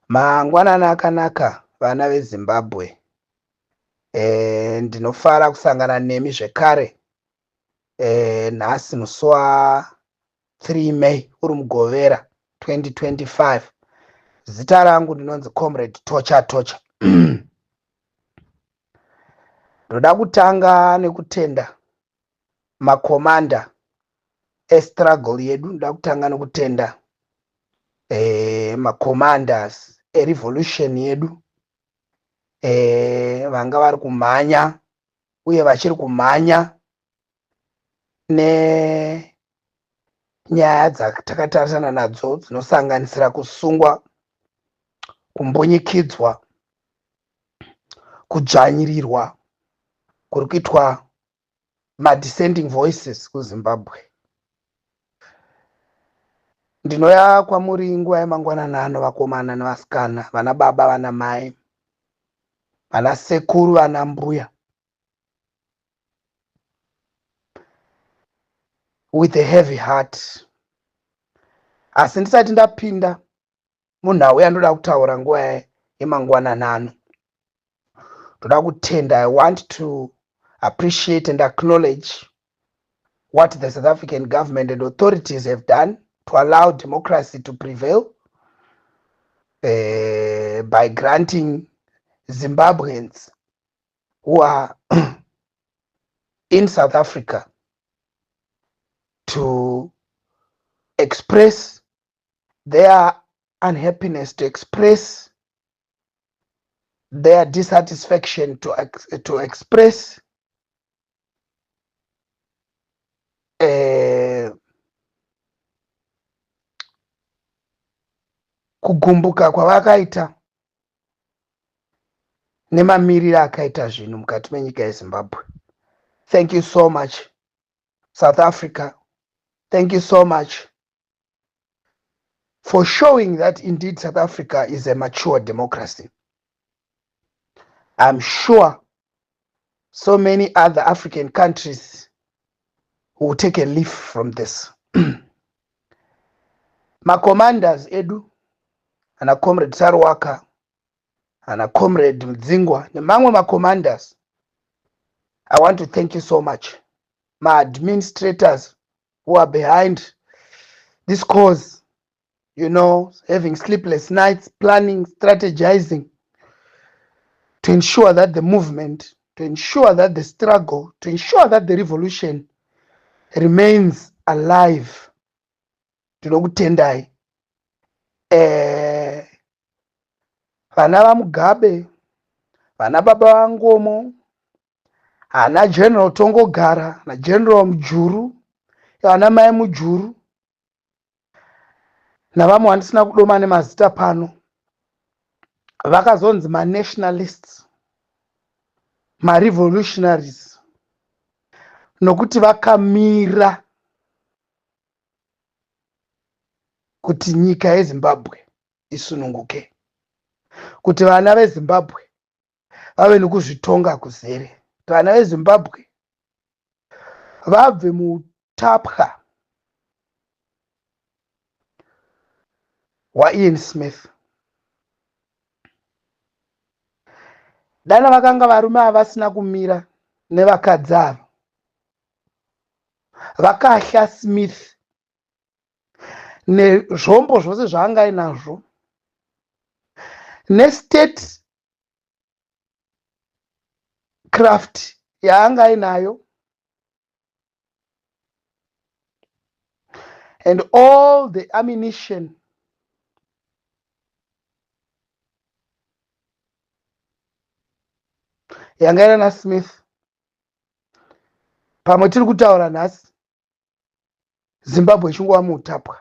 Mangwanani akanaka vana veZimbabwe. Ndinofara kusangana nemi zvekare. Nhasi musi wa3 May uri mugovera 2025. Zita rangu ndinonzi Comrade Tocha. Ndoda kutanga nekutenda makomanda estruggle yedu. Ndoda kutanga nekutenda macommanders erevolution yedu, vanga vari kumhanya uye vachiri kumhanya nenyaya dzatakatarisa nadzo dzinosanganisira kusungwa, kumbunyikidzwa, kudzvanyirirwa kuri kuitwa madissenting voices kuZimbabwe. Ndinoya kwamuri nguva yemangwanani, vakomana nevasikana, vana baba, vana mai, vana sekuru, vana mbuya, with a heavy heart. Asi ndisati ndapinda munhau yandoda kutaura nguva yemangwanani, ndoda kutenda. I want to appreciate and acknowledge what the South African government and authorities have done to allow democracy to prevail by granting Zimbabweans who are in South Africa to express their unhappiness, to express their dissatisfaction, to express kugumbuka kwavakaita nemamiriro akaita zvinhu mukati menyika yeZimbabwe. Thank you so much, South Africa. Thank you so much for showing that indeed South Africa is a mature democracy. I'm sure so many other African countries will take a leaf from this. Macommanders edu, ana Comrade Sarwaka, ana Comrade Mdzingwa, nemamwe macommanders, I want to thank you so much. My administrators who are behind this cause, you know, having sleepless nights, planning, strategizing to ensure that the movement, to ensure that the struggle, to ensure that the revolution remains alive. Tinokutendai. Vana vaMugabe, vana baba vangomo, ana General Tongogara, na General Mujuru, vana mai Mujuru, na vamwe vandisina kudoma nemazita pano, vakazonzi ma-nationalists, ma-revolutionaries, nokuti vakamira kuti nyika yeZimbabwe isununguke, kuti vana veZimbabwe vave nekuzvitonga kuzere, kuti vana veZimbabwe vabve muutapwa hwaIan Smith. Dana vakanga varume havasina kumira nevakadzi ava, vakahya Smith nezvombo zvose zvaanga ainazvo, nestate craft yaanga ainayo, and all the ammunition yanga ina naSmith. Pamwe tiri kutaura nhasi, Zimbabwe ichingova muutapwa.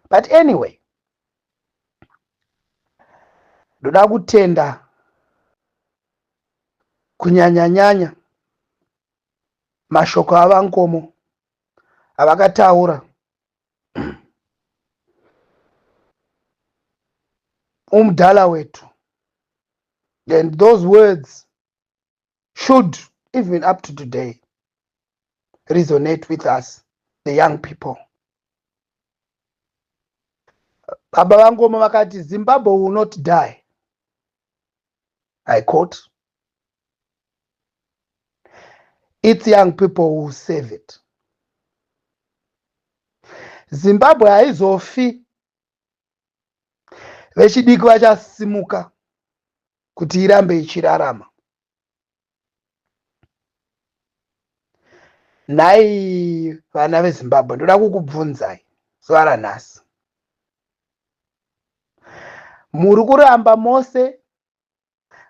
But anyway, ndoda kutenda kunyanya-nyanya mashoko avangomo avakataura umudala wetu. And those words should, even up to today, resonate with us, the young people. baba vangoma vakati Zimbabwe will not die. I quote, its young people who will save it. Zimbabwe haizofi, vechidiki vachasimuka kuti irambe ichirarama. Nhai vana veZimbabwe, ndoda kukubvunzai zuva ranhasi. Muri kuramba mose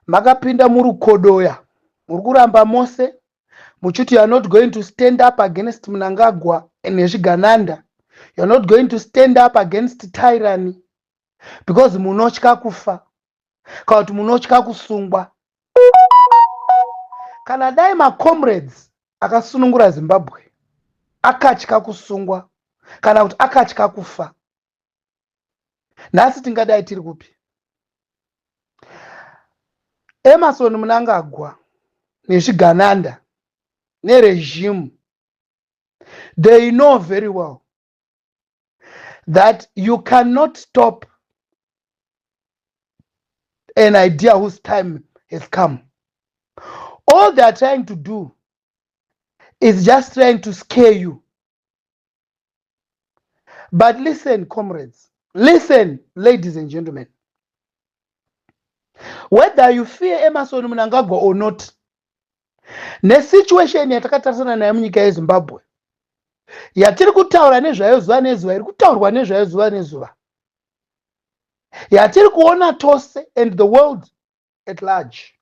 makapinda murukodoya, muri kuramba mose muchiti you are not going to stand up against Mnangagwa nezvigananda. You are not going to stand up against tyranny because munotya kufa kana kuti munotya kusungwa. Kana dai macomrades akasunungura Zimbabwe akatya kusungwa kana kuti akatya kufa, nhasi tingadai tiri kupi? Emerson Mnangagwa nezvigananda neregime, they know very well that you cannot stop an idea whose time has come. All they are trying to do is just trying to scare you. But listen, comrades, listen, ladies and gentlemen, whether you fear Emerson Mnangagwa or not, nesituation yatakatarisana nayo munyika yeZimbabwe yatiri kutaura nezvayo zuva nezuva, iri kutaurwa nezvayo zuva nezuva, yatiri kuona tose and the world at large.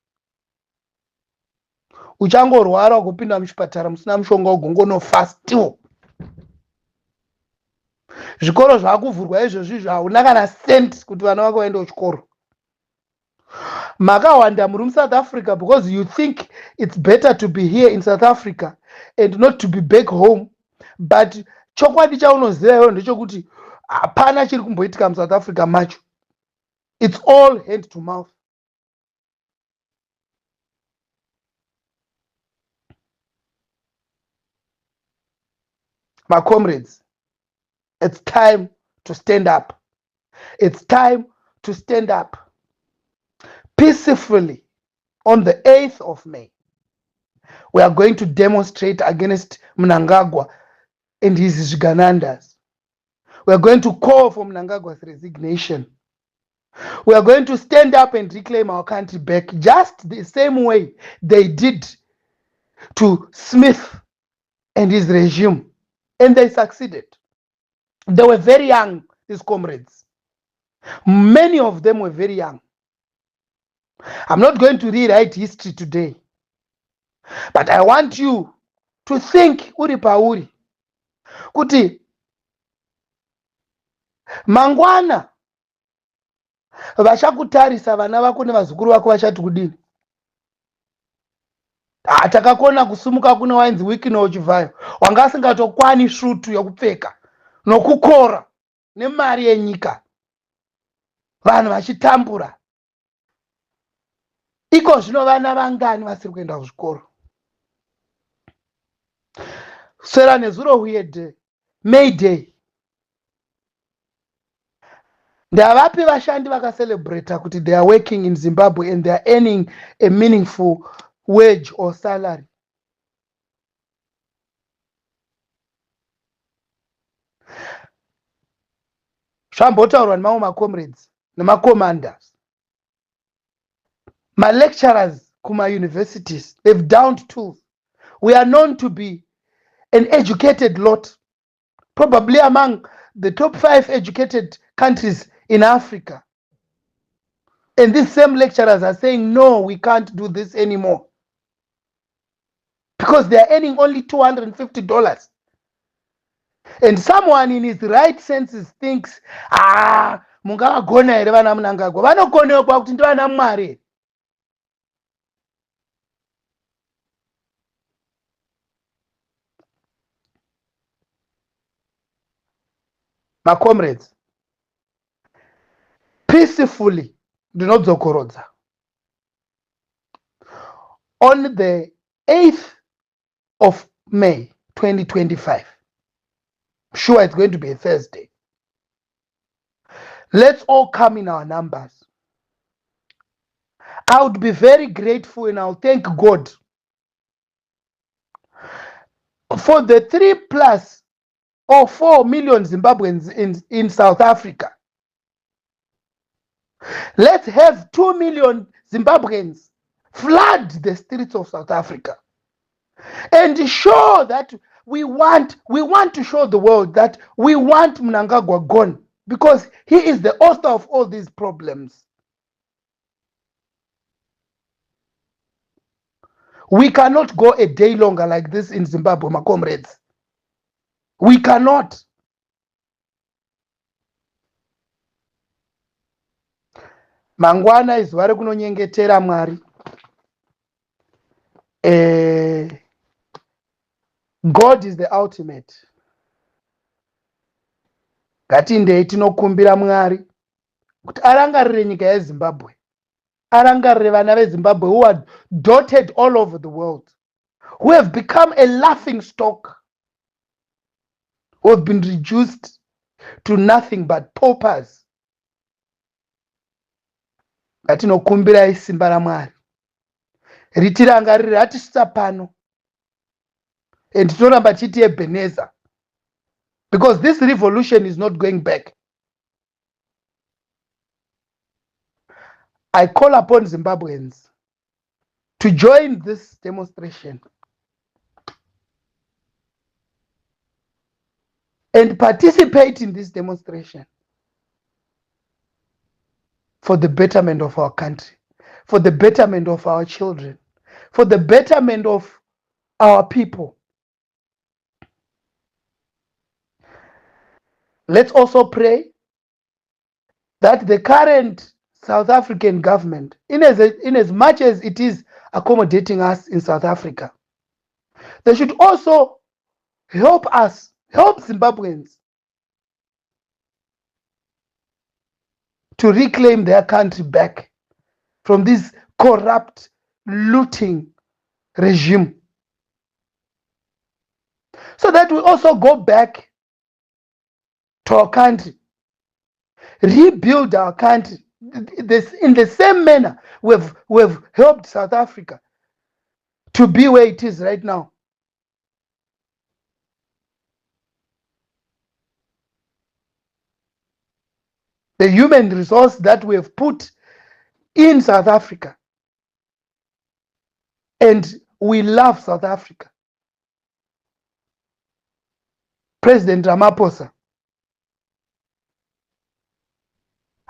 Uchangorwara kupinda muchipatara musina mushonga ugongonofa still. Zvikoro zvakuvhurwa izvozvi hauna kana cent kuti vana vako vaende kuchikoro. Makawanda muri muSouth Africa because you think it's better to be here in South Africa and not to be back home. But chokwadi chaunoziva iwe ndechokuti hapana chiri kumboitika muSouth Africa macho. It's all hand to mouth. My comrades, it's time to stand up. It's time to stand up peacefully. On the 8th of May, we are going to demonstrate against Mnangagwa and his Zviganandas. We are going to call for Mnangagwa's resignation. We are going to stand up and reclaim our country back just the same way they did to Smith and his regime. And they succeeded. They were very young, these comrades. Many of them were very young. I'm not going to rewrite history today. But I want you to think uri pauri kuti mangwana vachakutarisa vana vako nevazukuru vako vachati kudini? Takakona kusumuka kuna wainzi wiki nochivhayo wanga asingatokwani svutu yokupfeka nokukora nemari yenyika, vanhu vachitambura. Iko zvino vana vangani vasiri kuenda kuzvikoro? Sera nezuro weird May Day, ndavapi vashandi vakacelebrate kuti they are working in Zimbabwe and they are earning a meaningful wage or salary? Zvambotaurwa nemamwe macomrades nemacommanders. My lecturers kuma universities, they've downed tools. We are known to be an educated lot, probably among the top 5 educated countries in Africa. And these same lecturers are saying, no, we can't do this anymore. Because they are earning only $250. And someone in his right senses thinks, mungavagona here vana Mnangagwa. Vanokonekwa kuti ndivana Mwari. My comrades, peacefully, do not zokorodza. On the 8th of May 2025, I'm sure it's going to be a Thursday, Let's all come in our numbers. I would be very grateful and I'll thank God for the 3 plus or 4 million Zimbabweans in South Africa. Let's have 2 million Zimbabweans flood the streets of South Africa and show that we want to show the world that we want Mnangagwa gone because he is the author of all these problems. We cannot go a day longer like this in Zimbabwe, my comrades. We cannot. Mangwana izuva rekunonyengetera Mwari. God is the ultimate. Ngatindei tinokumbira Mwari kuti arangarire nyika yeZimbabwe. Arangarire vana veZimbabwe who are dotted all over the world, who have become a laughing stock, who have been reduced to nothing but paupers. Ngatinokumbirai simba raMwari ritirangarire hatisisa pano and tinoramba chiti Ebenezer, because this revolution is not going back. I call upon Zimbabweans to join this demonstration and participate in this demonstration for the betterment of our country, for the betterment of our children, for the betterment of our people. Let's also pray that the current South African government, in as much as it is accommodating us in South Africa, they should also help us, help Zimbabweans to reclaim their country back from this corrupt, looting regime, so that we also go back to our country, rebuild our country in the same manner we've helped South Africa to be where it is right now. The human resource that we have put in South Africa, and we love South Africa. President Ramaphosa,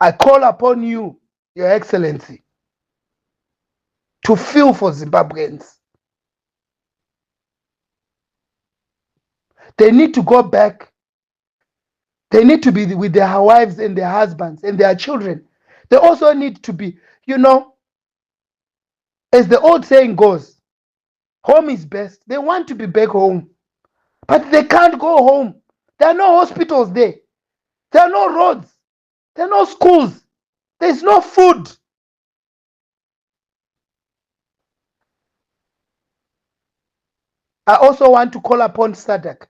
I call upon you, Your Excellency, to feel for Zimbabweans. They need to go back. They need to be with their wives and their husbands and their children. They also need to be, as the old saying goes, home is best. They want to be back home, but they can't go home. There are no hospitals there. There are no roads. There are no schools. There's no food. I also want to call upon SADC,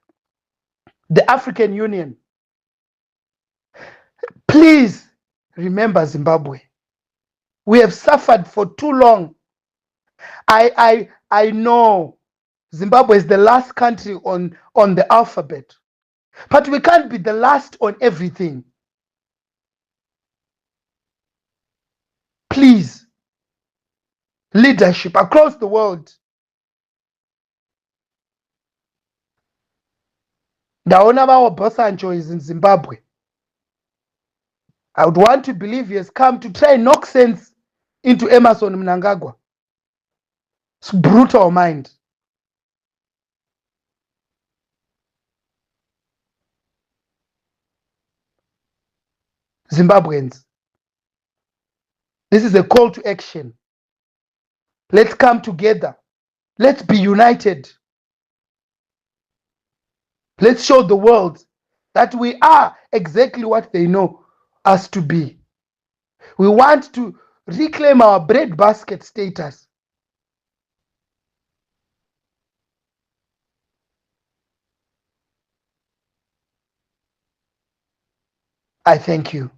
the African Union. Please remember Zimbabwe. We have suffered for too long. I know Zimbabwe is the last country on the alphabet, but we can't be the last on everything. Please, leadership across the world. Ndaona Obasanjo is in Zimbabwe. I would want to believe he has come to try and knock sense into Emerson Mnangagwa. It's brutal mind. Zimbabweans, this is a call to action. Let's come together. Let's be united. Let's show the world that we are exactly what they know us to be. We want to reclaim our breadbasket status. I thank you.